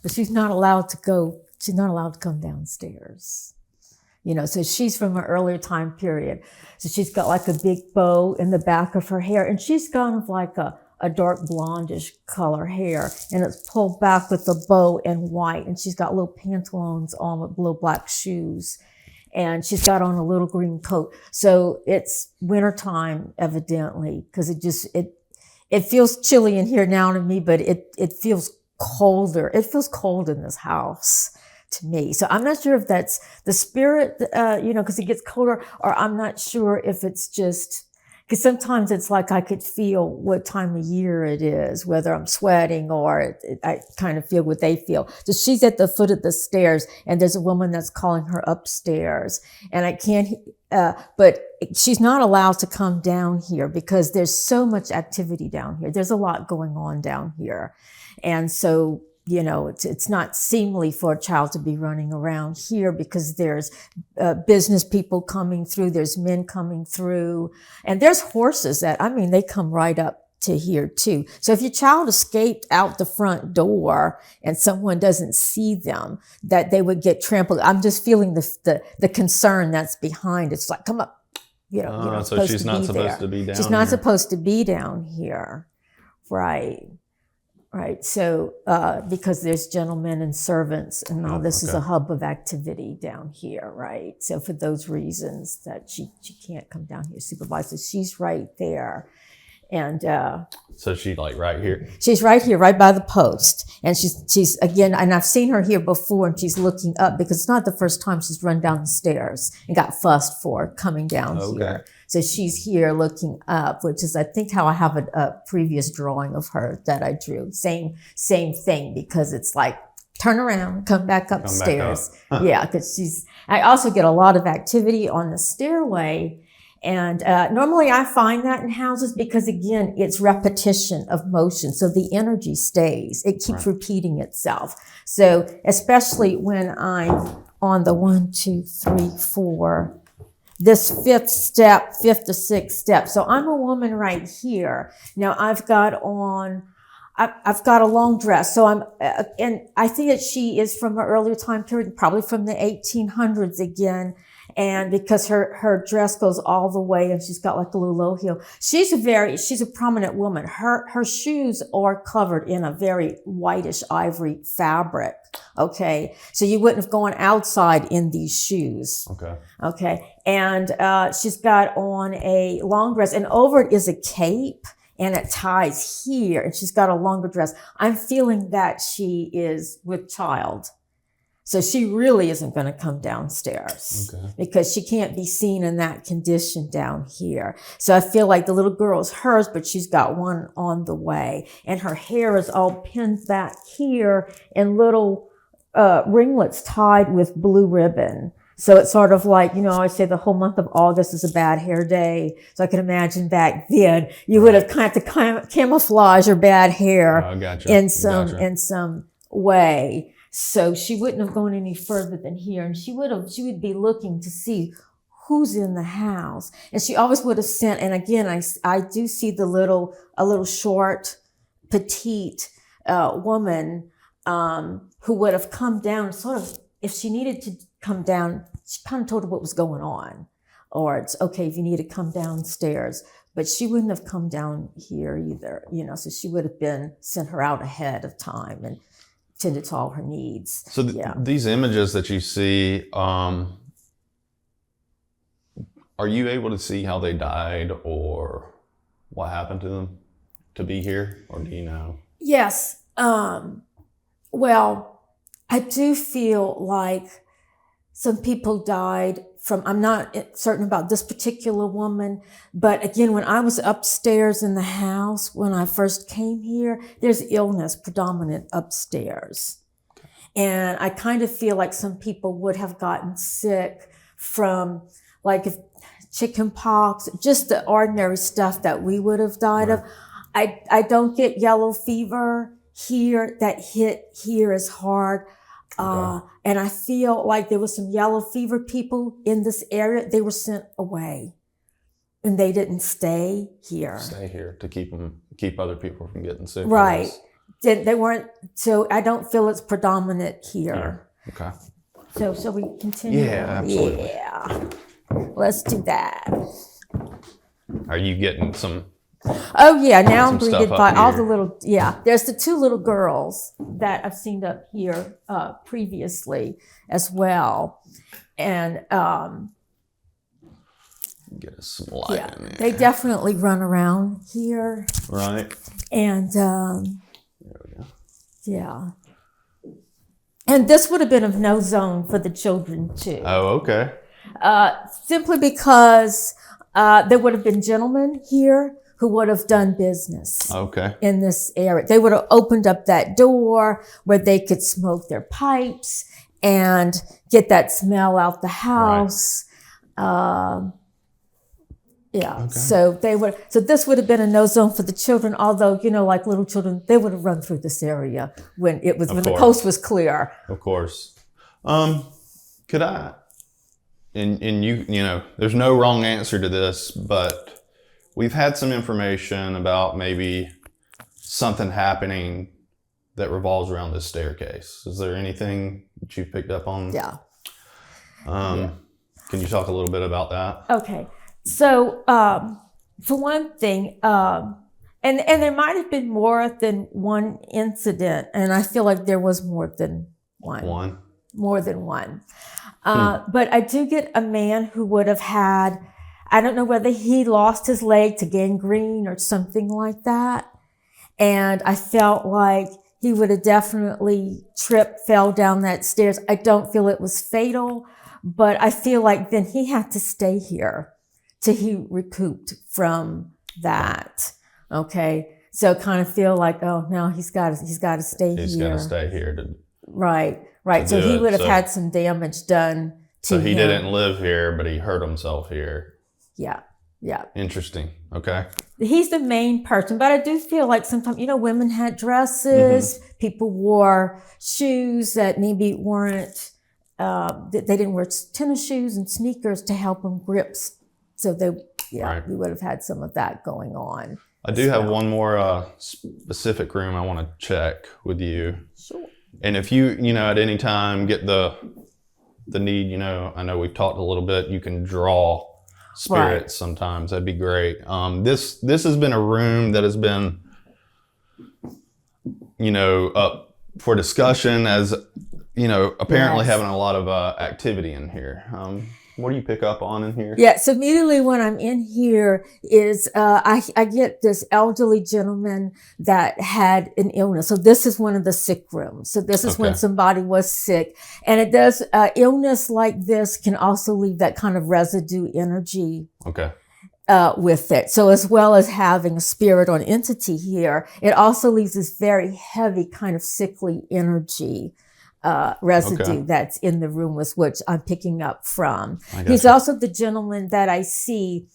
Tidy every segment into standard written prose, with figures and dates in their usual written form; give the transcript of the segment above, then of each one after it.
but she's not allowed to come downstairs. So she's from an earlier time period. So she's got like a big bow in the back of her hair, and she's kind of like a dark blondish color hair, and it's pulled back with a bow and white, and she's got little pantaloons on with little black shoes, and she's got on a little green coat. So it's wintertime, evidently, because it feels chilly in here now to me, but it feels colder. It feels cold in this house to me. So I'm not sure if that's the spirit, because it gets colder, or I'm not sure if it's just, because sometimes it's like I could feel what time of year it is, whether I'm sweating or I kind of feel what they feel. So she's at the foot of the stairs, and there's a woman that's calling her upstairs, and I can't, but she's not allowed to come down here because there's so much activity down here. There's a lot going on down here. And so, it's not seemly for a child to be running around here because there's business people coming through, there's men coming through, and there's horses they come right up to here too. So if your child escaped out the front door and someone doesn't see them, that they would get trampled. I'm just feeling the concern that's behind it. It's like, come up, so she's not supposed to be down here. She's not supposed to be down here. Right. So, because there's gentlemen and servants and all, this is a hub of activity down here, right? So for those reasons that she can't come down here supervise. So she's right there. And, so she's like right here? She's right here, right by the post. And she's again, and I've seen her here before, and she's looking up because it's not the first time she's run down the stairs and got fussed for coming down here. So she's here looking up, which is, I think, how I have a previous drawing of her that I drew. Same thing, because it's like, turn around, come back upstairs. Yeah, because I also get a lot of activity on the stairway. And normally I find that in houses because, again, it's repetition of motion. So the energy stays. It keeps repeating itself. So especially when I'm on the 1, 2, 3, 4, this fifth to sixth step. So I'm a woman right here. Now I've got a long dress. So and I think that she is from an earlier time period, probably from the 1800s again. And because her dress goes all the way, and she's got like a little low heel. She's a prominent woman. Her shoes are covered in a very whitish ivory fabric. Okay. So you wouldn't have gone outside in these shoes. Okay. And, she's got on a long dress, and over it is a cape, and it ties here, and she's got a longer dress. I'm feeling that she is with child. So she really isn't going to come downstairs because she can't be seen in that condition down here. So I feel like the little girl is hers, but she's got one on the way, and her hair is all pinned back here in little ringlets tied with blue ribbon. So it's sort of like, I say the whole month of August is a bad hair day. So I can imagine back then you would have kind of camouflage your bad hair in some way. So she wouldn't have gone any further than here, and she would be looking to see who's in the house. And she always would have sent, and again, I do see a little short, petite, woman, who would have come down sort of, if she needed to come down, she kind of told her what was going on, or it's okay if you need to come downstairs, but she wouldn't have come down here either, so she would have sent her out ahead of time and tended to all her needs. So these images that you see, are you able to see how they died or what happened to them to be here, or do you know? Yes. Well, I do feel like some people died from, I'm not certain about this particular woman, but again, when I was upstairs in the house, when I first came here, there's illness predominant upstairs. And I kind of feel like some people would have gotten sick from like chicken pox, just the ordinary stuff that we would have died of. I don't get yellow fever here. That hit here is hard. And I feel like there was some yellow fever people in this area. They were sent away, and they didn't stay here. Stay here to keep other people from getting sick. Right. They weren't, so I don't feel it's predominant here. Okay. So shall we continue? Yeah, absolutely. Yeah. Let's do that. Are you getting some? Oh yeah, now I'm Some greeted stuff by up all here. the little, there's the 2 little girls that I've seen up here previously as well. And Get us some light in there. they definitely run around here. Right. And There we go. yeah. And this would have been of no zone for the children too. Oh, okay. Simply because there would have been gentlemen here who would have done business Okay. in this area. They would have opened up that door where they could smoke their pipes and get that smell out the house. Okay. So this would have been a no zone for the children, although, like little children, they would have run through this area when the coast was clear. Of course. Could I, and you there's no wrong answer to this, but we've had some information about maybe something happening that revolves around this staircase. Is there anything that you picked up on? Yeah. Can you talk a little bit about that? Okay. So, for one thing, and there might have been more than one incident, and I feel like there was more than one. More than one. But I do get a man who would have had, I don't know whether he lost his leg to gangrene or something like that. And I felt like he would have definitely fell down that stairs. I don't feel it was fatal, but I feel like then he had to stay here till he recouped from that. Okay. So kind of feel like, oh, now he's got to stay here. He's got to stay here Right. So he would have had some damage done to him. So he didn't live here, but he hurt himself here. Yeah. Interesting. Okay. He's the main person, but I do feel like sometimes, women had dresses, people wore shoes that maybe weren't, they didn't wear tennis shoes and sneakers to help them grip. So we would have had some of that going on. I do have one more specific room I want to check with you. Sure. And if you, at any time get the need, I know we've talked a little bit, you can draw spirits sometimes. That'd be great. This has been a room that has been, up for discussion as, apparently having a lot of activity in here. What do you pick up on in here? Yeah, so immediately when I'm in here is I get this elderly gentleman that had an illness. So this is one of the sick rooms. So this is when somebody was sick. And it does, illness like this can also leave that kind of residue energy with it. So as well as having a spirit or an entity here, it also leaves this very heavy kind of sickly energy residue that's in the room, was which I'm picking up from. He's also the gentleman that I see.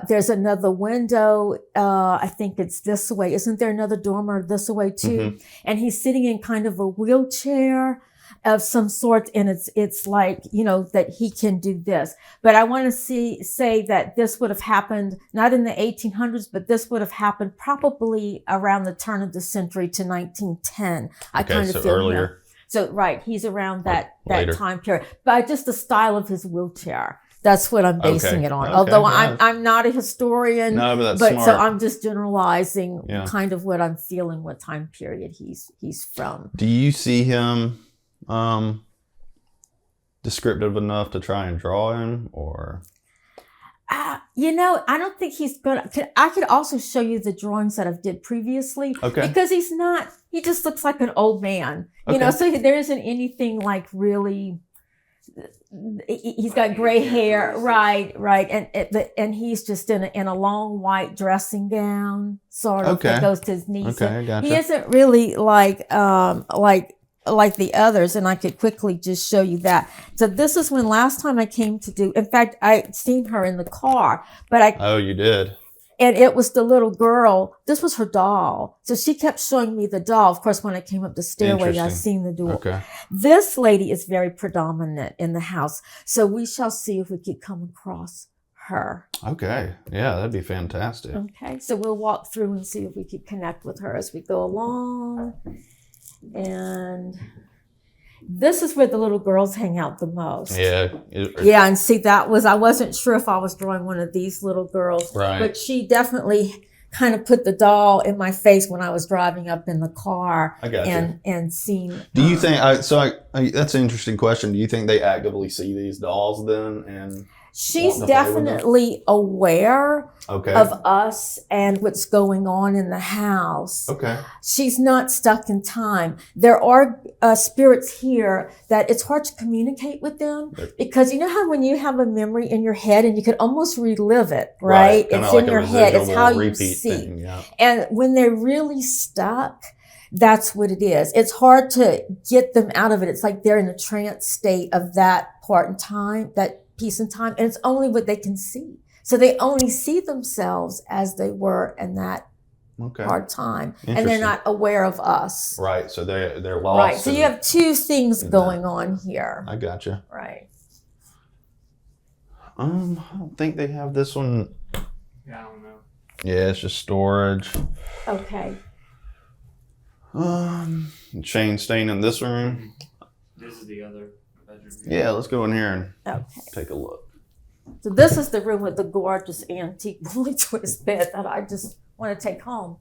There's another window. I think it's this way. Isn't there another dormer this way too? And he's sitting in kind of a wheelchair of some sort, and it's like, that he can do this. But I want to say that this would have happened not in the 1800s, but this would have happened probably around the turn of the century to 1910. I kind of feel earlier. So, he's around that time period. But just the style of his wheelchair. That's what I'm basing it on. Although I'm not a historian. No, but that's smart. So I'm just generalizing kind of what I'm feeling, what time period he's from. Do you see him descriptive enough to try and draw him, or? I don't think he's good. I could also show you the drawings that I've did previously. Because he just looks like an old man. So there isn't anything like really, he's got gray hair. Right. And he's just in a long white dressing gown, sort of, that goes to his knees. I gotcha. He isn't really like the others, and I could quickly just show you that. So this is when last time I came to do, in fact, I'd seen her in the car, but Oh, you did? And it was the little girl. This was her doll. So she kept showing me the doll. Of course, when I came up the stairway, I seen the doll. This lady is very predominant in the house. So we shall see if we could come across her. Okay. Yeah, that'd be fantastic. Okay, so we'll walk through and see if we can connect with her as we go along. And this is where the little girls hang out the most. Yeah. Yeah, and see, I wasn't sure if I was drawing one of these little girls. Right. But she definitely kind of put the doll in my face when I was driving up in the car. I got you. And seen. Do you think, that's an interesting question. Do you think they actively see these dolls then? And she's definitely aware okay. of us and what's going on in the house. Okay. She's not stuck in time. There are spirits here that it's hard to communicate with them because you know how when you have a memory in your head and you can almost relive it, right? It's like in your head. It's how you see. Thing, yeah. And when they're really stuck, that's what it is. It's hard to get them out of it. It's like they're in a trance state of that part in time, that piece in time, and it's only what they can see. So they only see themselves as they were in that hard time, and they're not aware of us. Right. So they're lost. Right. So you have two things going on here. I gotcha. Right. I don't think they have this one. Yeah, I don't know. Yeah, it's just storage. Okay. Chain stain in this room. This is the other bedroom. Yeah, let's go in here and Okay. take a look. So this is the room with the gorgeous antique woolly twist bed that I just want to take home.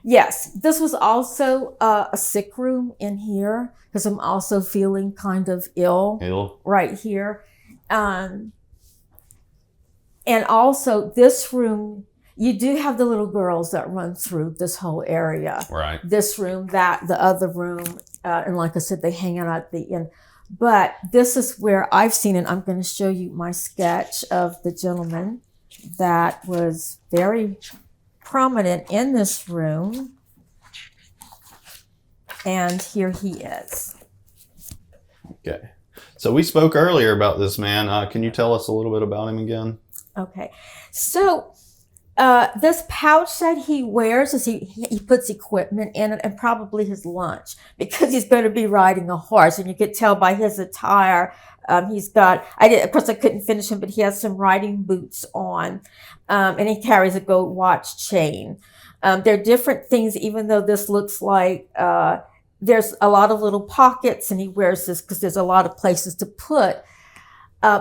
Yes, this was also a sick room in here because I'm also feeling kind of ill right here. And also this room, you do have the little girls that run through this whole area. Right. This room, the other room, and like I said, they hang out at the end. But this is where I've seen it. I'm going to show you my sketch of the gentleman that was very prominent in this room. And here he is. Okay. So we spoke earlier about this man. Can you tell us a little bit about him again? Okay. So this pouch that he wears is he puts equipment in it and probably his lunch because he's going to be riding a horse, and you could tell by his attire. He's got, of course I couldn't finish him, but he has some riding boots on, and he carries a gold watch chain. There are different things, even though this looks like there's a lot of little pockets, and he wears this because there's a lot of places to put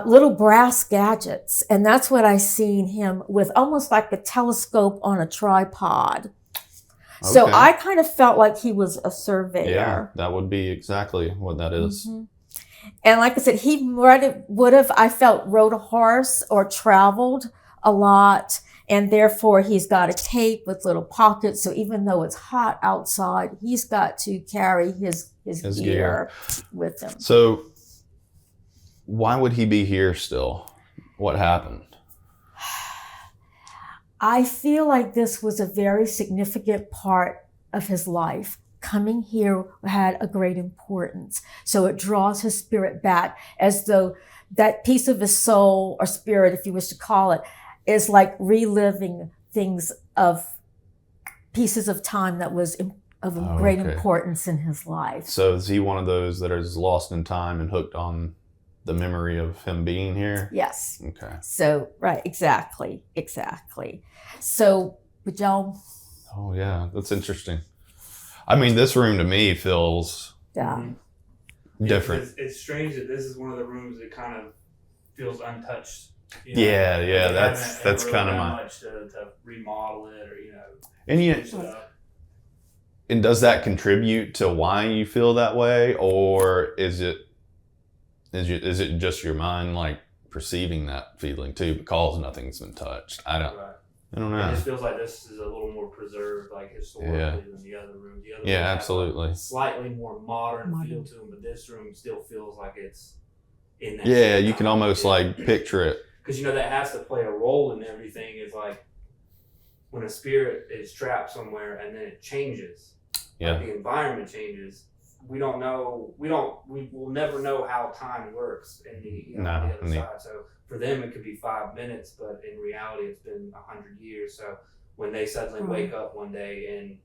little brass gadgets. And that's what I seen him with, almost like a telescope on a tripod. Okay. So I kind of felt like he was a surveyor. Yeah, that would be exactly what that is. Mm-hmm. And like I said, he would have, I felt, rode a horse or traveled a lot. And therefore, he's got a cape with little pockets. So even though it's hot outside, he's got to carry his gear with him. So why would he be here still? What happened? I feel like this was a very significant part of his life. Coming here had a great importance. So it draws his spirit back, as though that piece of his soul or spirit, if you wish to call it, is like reliving things of pieces of time that was of great importance in his life. So is he one of those that is lost in time and hooked on the memory of him being here? Yes. Okay. So, right, exactly. So, would y'all? Oh, yeah, that's interesting. I mean, this room to me feels different. It's strange that this is one of the rooms that kind of feels untouched. You know? Yeah, that's kind of my. Much to remodel it or and does that contribute to why you feel that way, or is it just your mind like perceiving that feeling too because nothing's been touched? I don't know. It just feels like this is a little more preserved, like historically, than the other room. The other room absolutely. Has slightly more modern feel to them, but this room still feels like it's in that. Yeah, you can almost like picture it. Because that has to play a role in everything. Is like when a spirit is trapped somewhere and then it changes. Yeah. Like the environment changes. We don't know. We will never know how time works in the on the other side. So for them, it could be 5 minutes, but in reality, it's been 100 years. So when they suddenly wake up one day and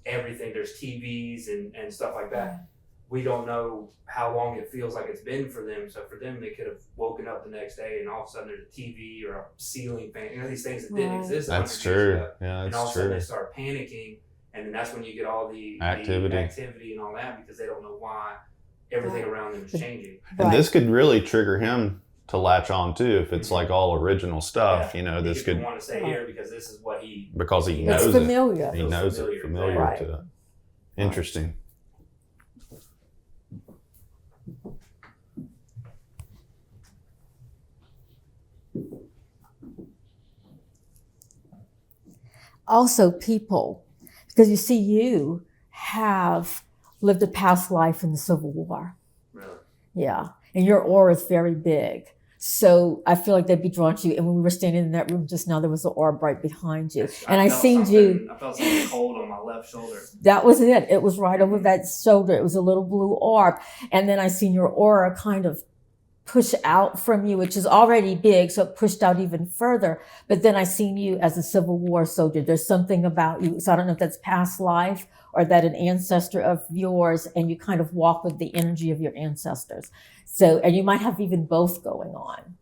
everything, there's TVs and stuff like that, we don't know how long it feels like it's been for them. So for them, they could have woken up the next day and all of a sudden there's a TV or a ceiling fan, these things that didn't exist. That's true. Yeah, that's and all of a true. sudden they start panicking, and then that's when you get all the activity and all that, because they don't know why everything around them is changing. And this could really trigger him to latch on too, if it's like all original stuff. This could want to stay here because this is what he knows it's familiar. it. He knows it, familiar to it. Interesting. Also, people, because you see, you have lived a past life in the Civil War. Really? Yeah, and your aura is very big. So I feel like they'd be drawn to you. And when we were standing in that room just now, there was an orb right behind you. And I seen you. I felt something cold on my left shoulder. That was it. It was right over that shoulder. It was a little blue orb. And then I seen your aura kind of push out from you, which is already big, so it pushed out even further. But then I seen you as a Civil War soldier. There's something about you. So I don't know if that's past life or that an ancestor of yours, and you kind of walk with the energy of your ancestors. So, and you might have even both going on.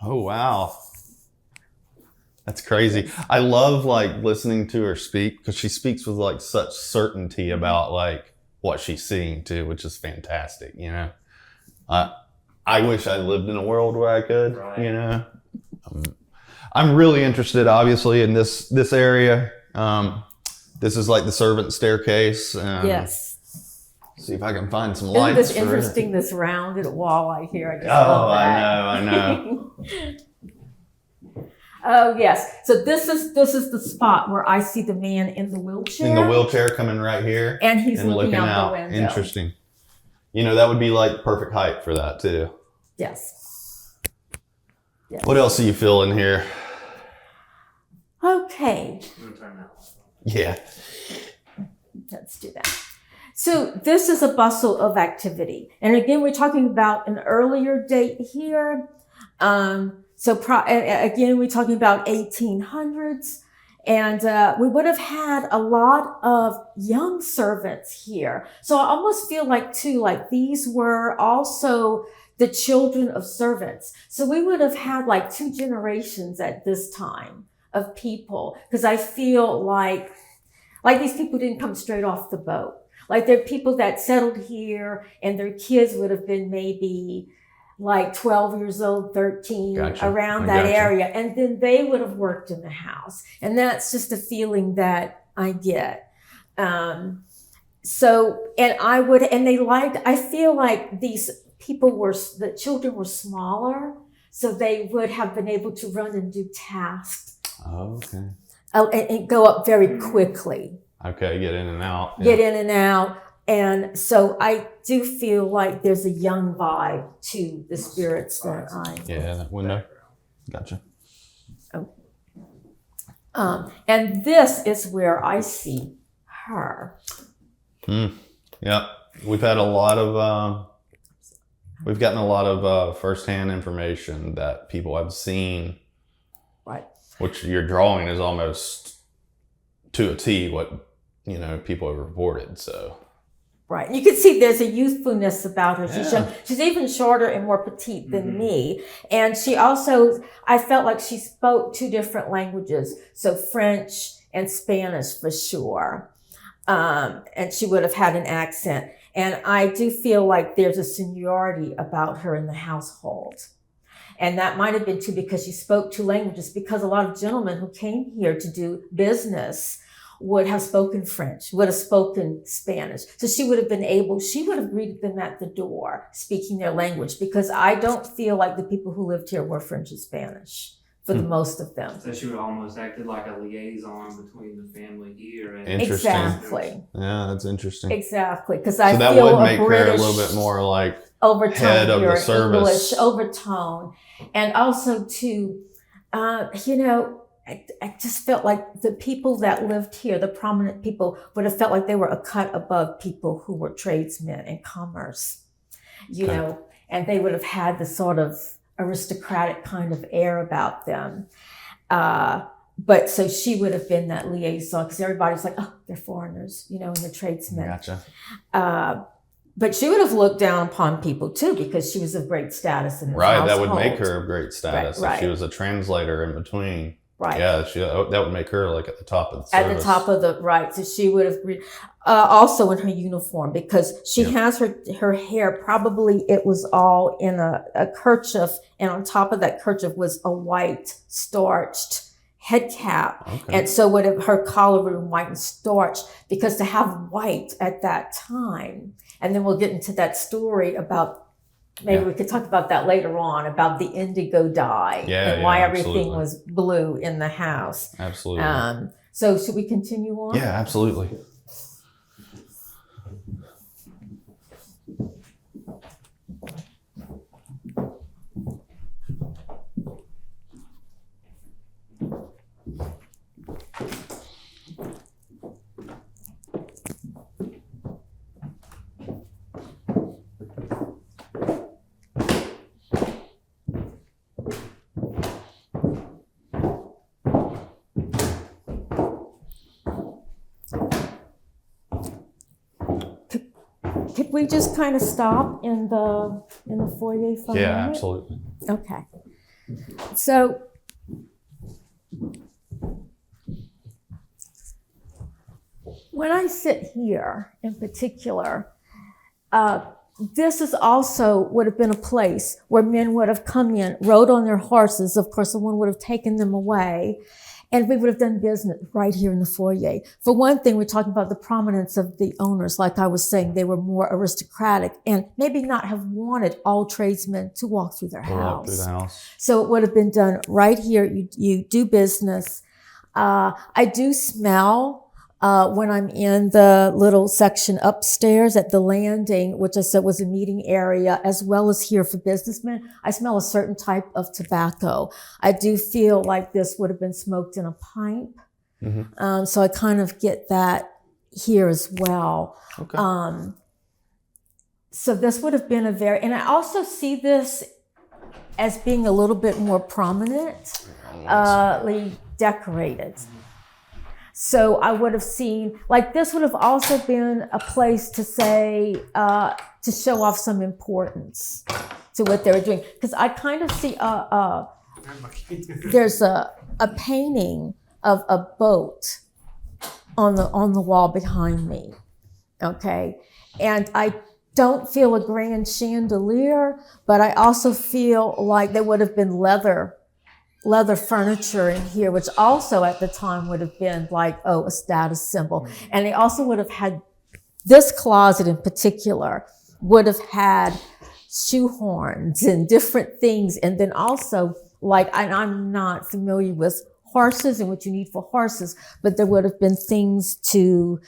Oh, wow. That's crazy. I love listening to her speak, because she speaks with such certainty about what she's seeing too, which is fantastic. I wish I lived in a world where I could, I'm really interested, obviously, in this area. This is like the servant staircase. Yes. See if I can find some lights. Isn't this interesting, this rounded wall I hear? I know. Oh, yes. So this is the spot where I see the man in the wheelchair. In the wheelchair coming right here. And he's looking out the window. Interesting. That would be perfect height for that too. Yes. What else are you feeling here? Okay. Yeah. Let's do that. So this is a bustle of activity. And again, we're talking about an earlier date here. Again, we're talking about 1800s. And we would have had a lot of young servants here. So I almost feel these were also the children of servants. So we would have had 2 generations at this time of people. Because I feel like these people didn't come straight off the boat. They're people that settled here and their kids would have been maybe 12 years old, 13, around that area. And then they would have worked in the house. And that's just a feeling that I get. I feel like these people the children were smaller, so they would have been able to run and do tasks. Oh, okay. And go up very quickly. Okay, get in and out. Get in and out. And so I do feel like there's a young vibe to the spirits that that window. Gotcha. Oh. And this is where I see her. Yeah. We've gotten a lot of firsthand information that people have seen. Right. Which your drawing is almost to a T what, people have reported, so. Right. You can see there's a youthfulness about her. She's even shorter and more petite than me. And she also, I felt like she spoke 2 different languages. So French and Spanish for sure. And she would have had an accent. And I do feel like there's a seniority about her in the household. And that might have been too because she spoke 2 languages, because a lot of gentlemen who came here to do business would have spoken French, would have spoken Spanish. So she would have greeted them at the door, speaking their language, because I don't feel like the people who lived here were French and Spanish for the most of them. So she would almost acted like a liaison between the family here. And exactly. Yeah, that's interesting. Exactly, because that would make her a little bit more overtone head of the service. English overtone, and also to, I just felt like the people that lived here, the prominent people, would have felt like they were a cut above people who were tradesmen and commerce, and they would have had the sort of aristocratic kind of air about them. But so she would have been that liaison, because everybody's like, oh, they're foreigners, and they're tradesmen. Gotcha. But she would have looked down upon people too, because she was of great status in the Right, household. that would make her of great status. Right. If she was a translator in between. Right. Yeah, that would make her like at the top of the At service. the top of the, right. So she would have, also in her uniform, because she has her hair, probably it was all in a kerchief, and on top of that kerchief was a white starched head cap. Okay. And so her collar would have been white and starched, because to have white at that time, and then we'll get into that story about, maybe we could talk about that later on, about the indigo dye and why everything was blue in the house. Absolutely. So should we continue on? Yeah, absolutely. Could we just kind of stop in the foyer for a Yeah, moment? absolutely. Okay. So when I sit here in particular, this is also would have been a place where men would have come in, rode on their horses. Of course, someone would have taken them away, and we would have done business right here in the foyer. For one thing, we're talking about the prominence of the owners. Like I was saying, they were more aristocratic and maybe not have wanted all tradesmen to walk through their house. So it would have been done right here. You do business. I do smell when I'm in the little section upstairs at the landing, which I said was a meeting area, as well as here for businessmen. I smell a certain type of tobacco. I do feel like this would have been smoked in a pipe. Mm-hmm. So I kind of get that here as well. Okay. So this would have been and I also see this as being a little bit more prominently decorated. So I would have seen, like this would have also been a place to say, to show off some importance to what they were doing. Because I kind of see, there's a painting of a boat on the wall behind me, okay? And I don't feel a grand chandelier, but I also feel like there would have been leather furniture in here, which also at the time would have been like, a status symbol. And they also would have had, this closet in particular, would have had shoehorns and different things. And then also, like, and I'm not familiar with horses and what you need for horses, but there would have been things you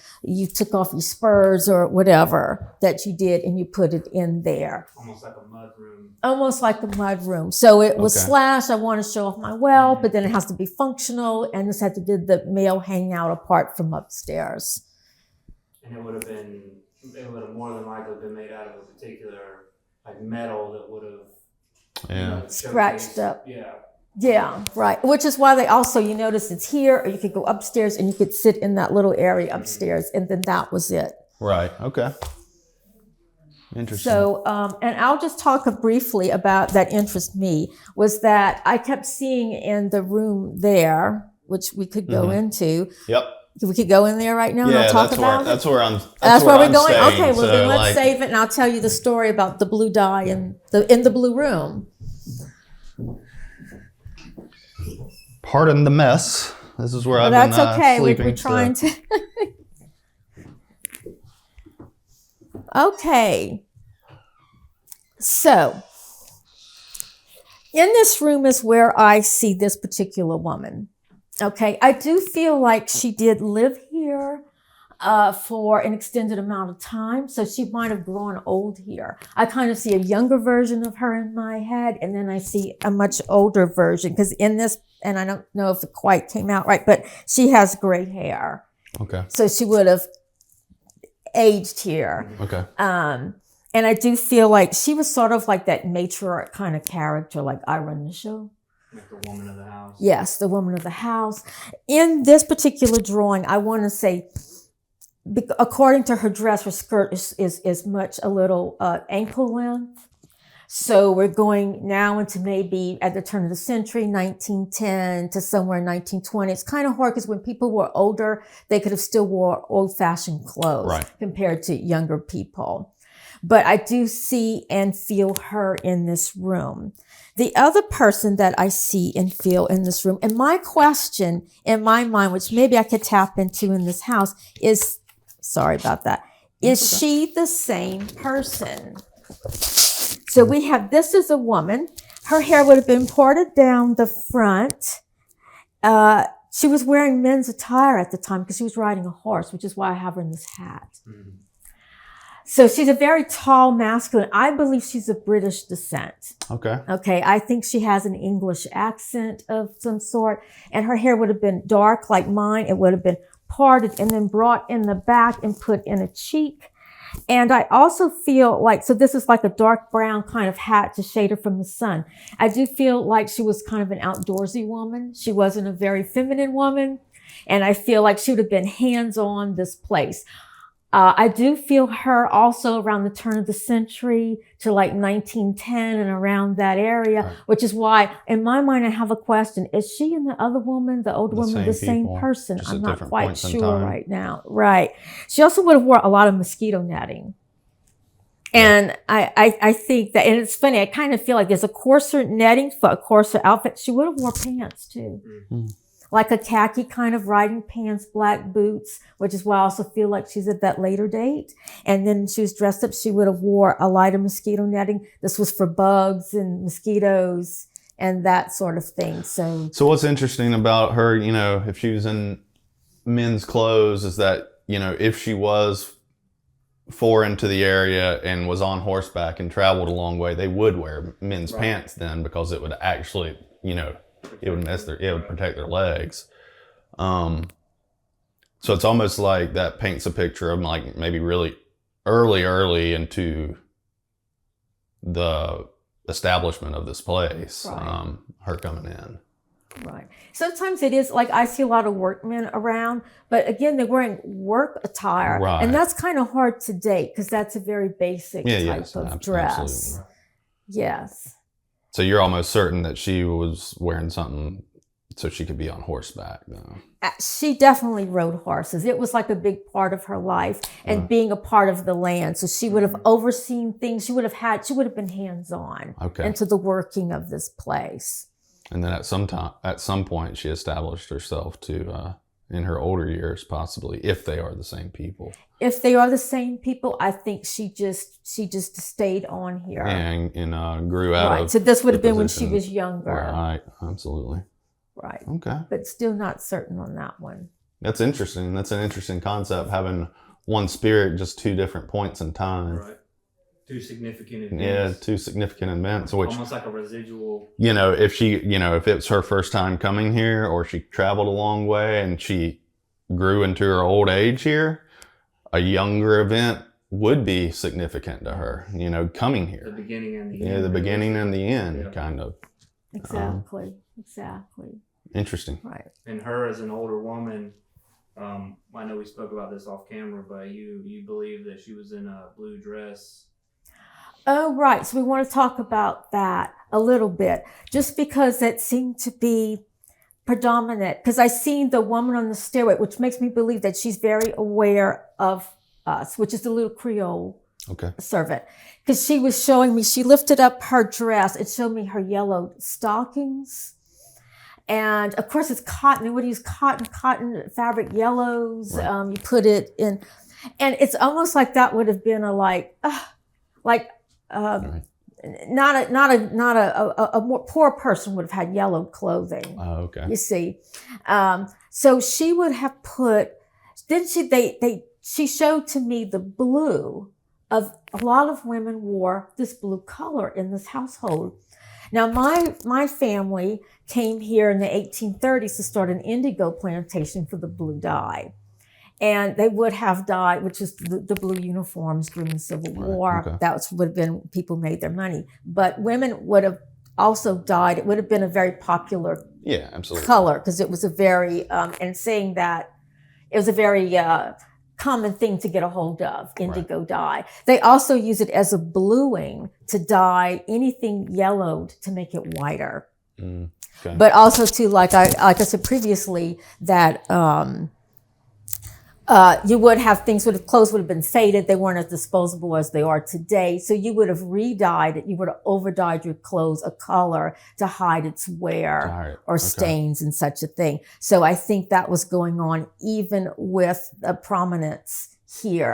took off your spurs or whatever that you did and you put it in there. Almost like a mud room. Almost like a mud room. So it was slash, I want to show off my well, but then it has to be functional, and this had to be the male hangout apart from upstairs. And it would have more than likely been made out of a particular like metal that would have scratched up. Yeah. Yeah, right. Which is why they also, you notice it's here, or you could go upstairs and you could sit in that little area upstairs, and then that was it. Right. Okay. Interesting. So, and I'll just talk briefly about that interests me, was that I kept seeing in the room there, which we could go into. Yep. We could go in there right now and I'll talk about it. That's where I'm. That's where we're going. Staying, okay, well then let's save it, and I'll tell you the story about the blue dye in the blue room. Pardon the mess. This is where I've been okay. Sleeping. We're trying to. Okay. So, in this room is where I see this particular woman. Okay, I do feel like she did live here for an extended amount of time, so she might have grown old here. I kind of see a younger version of her in my head, and then I see a much older version, because in this, and I don't know if it quite came out right, but she has gray hair. Okay. So she would have aged here. Okay. And I do feel like she was sort of like that matriarch kind of character, like I run the show. Like the woman of the house. Yes, the woman of the house. In this particular drawing, I want to say according to her dress, her skirt is much a little ankle length. So we're going now into maybe at the turn of the century, 1910 to somewhere in 1920. It's kind of hard because when people were older, they could have still wore old-fashioned clothes compared to younger people. But I do see and feel her in this room. The other person that I see and feel in this room, and my question in my mind, which maybe I could tap into in this house, is, sorry about that, is she the same person? So we have, this is a woman. Her hair would have been parted down the front. She was wearing men's attire at the time because she was riding a horse, which is why I have her in this hat. Mm-hmm. So she's a very tall, masculine. I believe she's of British descent. Okay. I think she has an English accent of some sort. And her hair would have been dark like mine. It would have been parted and then brought in the back and put in a cheek. And I also feel like, so this is like a dark brown kind of hat to shade her from the sun. I do feel like she was kind of an outdoorsy woman. She wasn't a very feminine woman. And I feel like she would have been hands-on this place. I do feel her also around the turn of the century to like 1910 and around that area, which is why in my mind I have a question. Is she and the other woman, the older woman, the same person? I'm not quite sure right now. Right. She also would have worn a lot of mosquito netting. And I think that, and it's funny, I kind of feel like there's a coarser netting for a coarser outfit. She would have wore pants too. Mm-hmm. Like a khaki kind of riding pants, black boots, which is why I also feel like she's at that later date. And then she was dressed up. She would have wore a lighter mosquito netting. This was for bugs and mosquitoes and that sort of thing. So what's interesting about her, you know, if she was in men's clothes is that, you know, if she was foreign to the area and was on horseback and traveled a long way, they would wear men's pants then because it would actually, you know, it would protect their legs. So it's almost like that paints a picture of like maybe really early into the establishment of this place, her coming in. Right. Sometimes it is like I see a lot of workmen around, but again, they're wearing work attire. Right. And that's kind of hard to date because that's a very basic type of dress. Absolutely. Yes. So you're almost certain that she was wearing something so she could be on horseback, though. She definitely rode horses. It was like a big part of her life and being a part of the land. So she would have overseen things. She would have been hands-on into the working of this place. And then at some point, she established herself to, in her older years, possibly, if they are the same people. If they are the same people, I think she just stayed on here and grew out of. So this would have been when she was younger. Right, absolutely. Right. Okay. But still not certain on that one. That's interesting. That's an interesting concept, having one spirit, just two different points in time. Right. Two significant events. Yeah, two significant events, which almost like a residual. You know, if it's her first time coming here, or she traveled a long way and she grew into her old age here, a younger event would be significant to her. You know, coming here. The beginning and the end. Yeah, the beginning and the end, kind of. Exactly. Interesting. Right. And her as an older woman, I know we spoke about this off camera, but you believe that she was in a blue dress. Oh, right. So we want to talk about that a little bit, just because it seemed to be predominant. Because I seen the woman on the stairway, which makes me believe that she's very aware of us, which is the little Creole servant. Because she was showing me, she lifted up her dress and showed me her yellow stockings. And of course, it's cotton. They would use cotton fabric yellows. Right. You put it in, and it's almost like that would have been a not a more poor person would have had yellow clothing. Oh, okay. You see, so she would have put. Didn't she? She showed to me the blue of a lot of women wore this blue color in this household. Now, my family came here in the 1830s to start an indigo plantation for the blue dye. And they would have dyed, which is the blue uniforms during the Civil War. Okay. That would have been, people made their money. But women would have also dyed. It would have been a very popular color because it was a very, and saying that, it was a very common thing to get a hold of, indigo dye. They also use it as a bluing to dye anything yellowed to make it whiter. Okay. But also too, like I said previously, that you would have things clothes would have been faded. They weren't as disposable as they are today. So you would have re-dyed it. You would have over-dyed your clothes a color to hide its wear or stains and such a thing. So I think that was going on even with the prominence here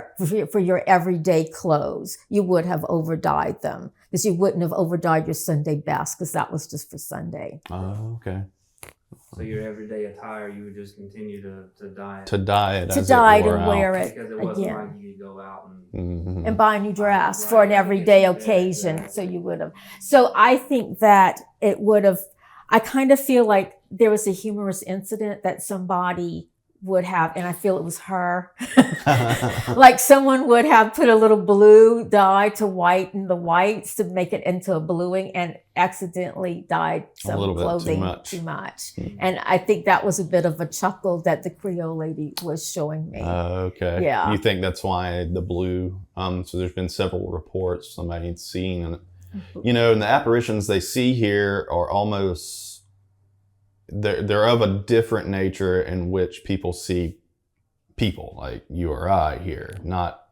for your everyday clothes. You would have over-dyed them because you wouldn't have over-dyed your Sunday best because that was just for Sunday. Oh, okay. So your everyday attire, you would just continue to dye it. To dye it. To dye it and wear it because it wasn't like you could go out and buy a new dress for an everyday occasion. Exactly. So you would have. So I think that it would have. I kind of feel like there was a humorous incident that somebody would have, and I feel it was her. Like someone would have put a little blue dye to whiten the whites to make it into a bluing and accidentally dyed some clothing too much. And I think that was a bit of a chuckle that the Creole lady was showing me. Okay. Yeah. You think that's why the blue, so there's been several reports somebody had seen, and and the apparitions they see here are almost, they're of a different nature in which people see people like you or I here, not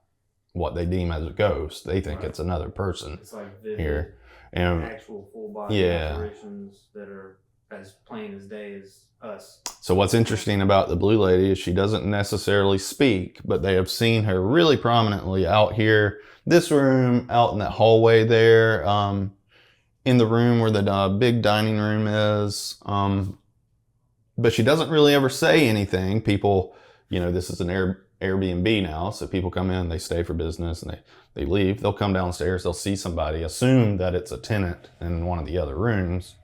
what they deem as a ghost. They think it's another person. It's like vivid, here. And actual full body apparitions that are as plain as day as us. So what's interesting about the blue lady is she doesn't necessarily speak, but they have seen her really prominently out here, this room, out in that hallway there, in the room where the big dining room is. But she doesn't really ever say anything. People, this is an Airbnb now, so people come in, they stay for business, and they leave. They'll come downstairs, they'll see somebody, assume that it's a tenant in one of the other rooms,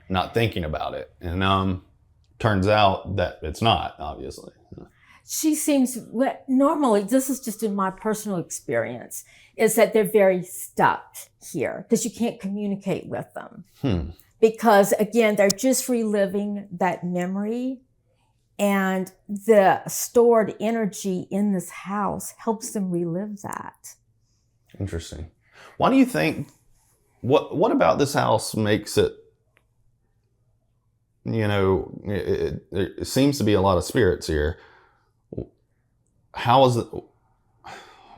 not thinking about it. And turns out that it's not, obviously. She seems, normally, this is just in my personal experience, is that they're very stuck here because you can't communicate with them. Because again, they're just reliving that memory, and the stored energy in this house helps them relive that. Interesting. Why do you think, what about this house makes it, it seems to be a lot of spirits here. How is it?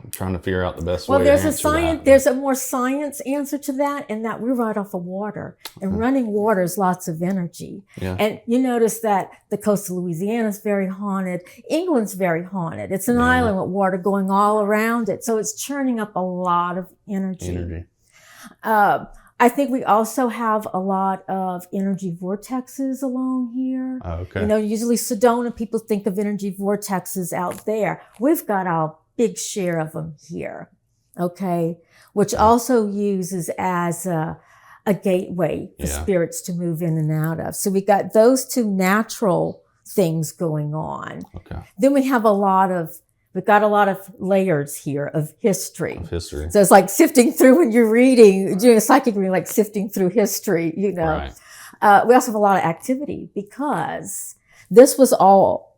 I'm trying to figure out the best way to answer that. There's a more science answer to that, and that we're right off of water. And running water is lots of energy. Yeah. And you notice that the coast of Louisiana is very haunted. England's very haunted. It's an island with water going all around it. So it's churning up a lot of energy. I think we also have a lot of energy vortexes along here. Okay. Usually Sedona, people think of energy vortexes out there. We've got a big share of them here, okay, which also uses as a gateway for spirits to move in and out of. So we got those two natural things going on. Okay. Then we have a lot of layers here of history. So it's like sifting through when you're doing a psychic reading, like sifting through history, Right. We also have a lot of activity because this was all,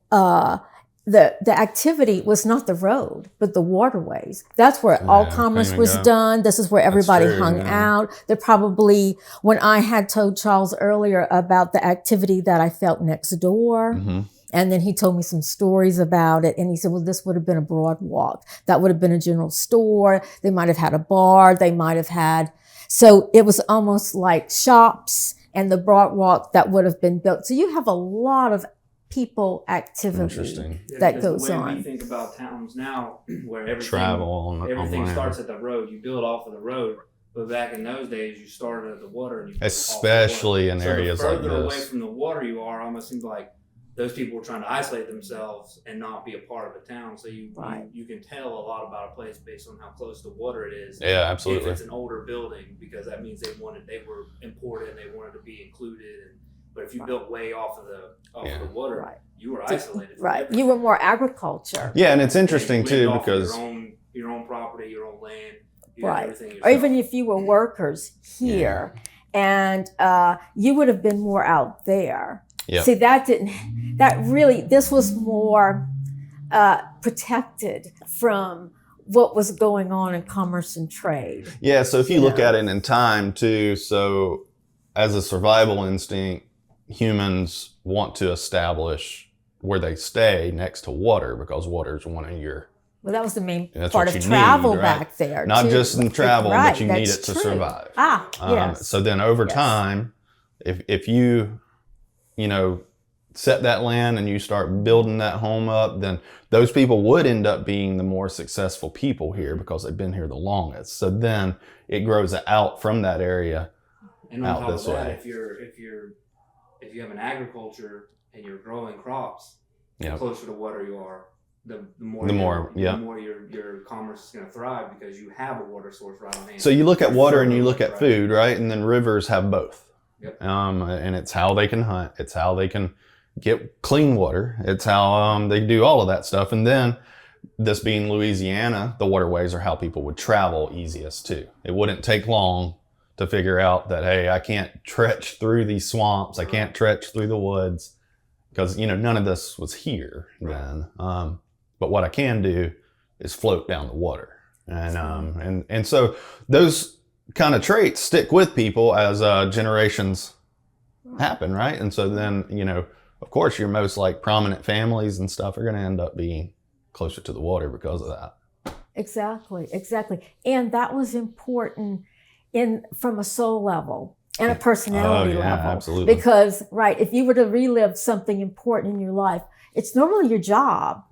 the activity was not the road, but the waterways. That's where all commerce was done. This is where everybody hung out. They're probably, when I had told Charles earlier about the activity that I felt next door, and then he told me some stories about it. And he said, well, this would have been a broad walk. That would have been a general store. They might have had a bar. They might have had, so it was almost like shops and the broad walk that would have been built. So you have a lot of people activity that goes the way on. We think about towns now where everything starts at the road. You build off of the road, but back in those days, you started at the water. And you especially in areas like this. The further away from the water you are, almost seems like those people were trying to isolate themselves and not be a part of the town. So you can tell a lot about a place based on how close to water it is. Yeah, absolutely. If it's an older building, because that means they were important, they wanted to be included. But if you built way off of the water, you were isolated. You were more agriculture. Yeah, and it's interesting too because your own property, your own land, everything yourself. Or even if you were workers here, and you would have been more out there. Yep. See, this was more protected from what was going on in commerce and trade. Yeah, so if you look at it in time too, so as a survival instinct, humans want to establish where they stay next to water because water is one of your... Well, that was the main That's part what of you travel need, right? back there. Not too. just in travel, Right, but you need that's it to true. survive. Yes. So then over time, if you set that land and you start building that home up, then those people would end up being the more successful people here because they've been here the longest. So then it grows out from that area and out on top this of that, way. if you have an agriculture and you're growing crops, the closer to water you are, the more your commerce is going to thrive because you have a water source right on hand. So you look at water and you look at food, right? And then rivers have both. Yep. And it's how they can hunt. It's how they can get clean water. It's how they do all of that stuff. And then this being Louisiana, the waterways are how people would travel easiest too. It wouldn't take long to figure out that, hey, I can't trench through these swamps. I can't trench through the woods because, none of this was here then. But what I can do is float down the water. And so those kind of traits stick with people as generations happen, right? And so then, of course, your most prominent families and stuff are going to end up being closer to the water because of that. Exactly. And that was important from a soul level and a personality level. Absolutely. Because, if you were to relive something important in your life, it's normally your job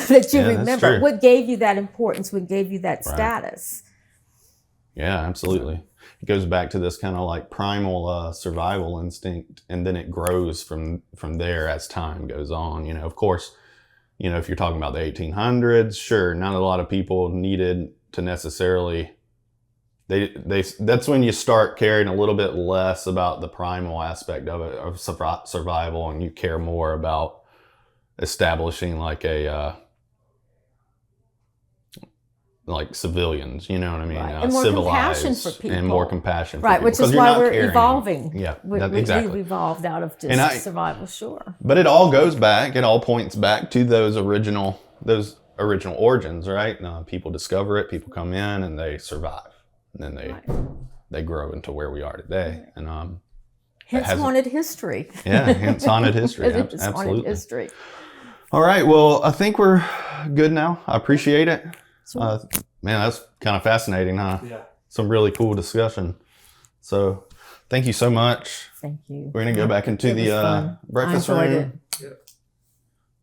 that you remember. What gave you that importance? What gave you that status? Yeah, absolutely. It goes back to this kind of primal survival instinct, and then it grows from there as time goes on. Of course, if you're talking about the 1800s, sure, not a lot of people needed to necessarily. That's when you start caring a little bit less about the primal aspect of it, of survival, and you care more about establishing civilians, you know what I mean? And more compassion for people. And more compassion for people. people. Which is why we're evolving. Yeah, exactly. We've evolved out of just survival, sure. But it all goes back, it all points back to those original origins, right? People discover it, people come in, and they survive. And then they grow into where we are today. And hence haunted history. Yeah, hence haunted history. It's haunted history. All right, well, I think we're good now. I appreciate it. Man, that's kind of fascinating, huh? Yeah. Some really cool discussion. So thank you so much. Thank you. We're going to go back into the breakfast room.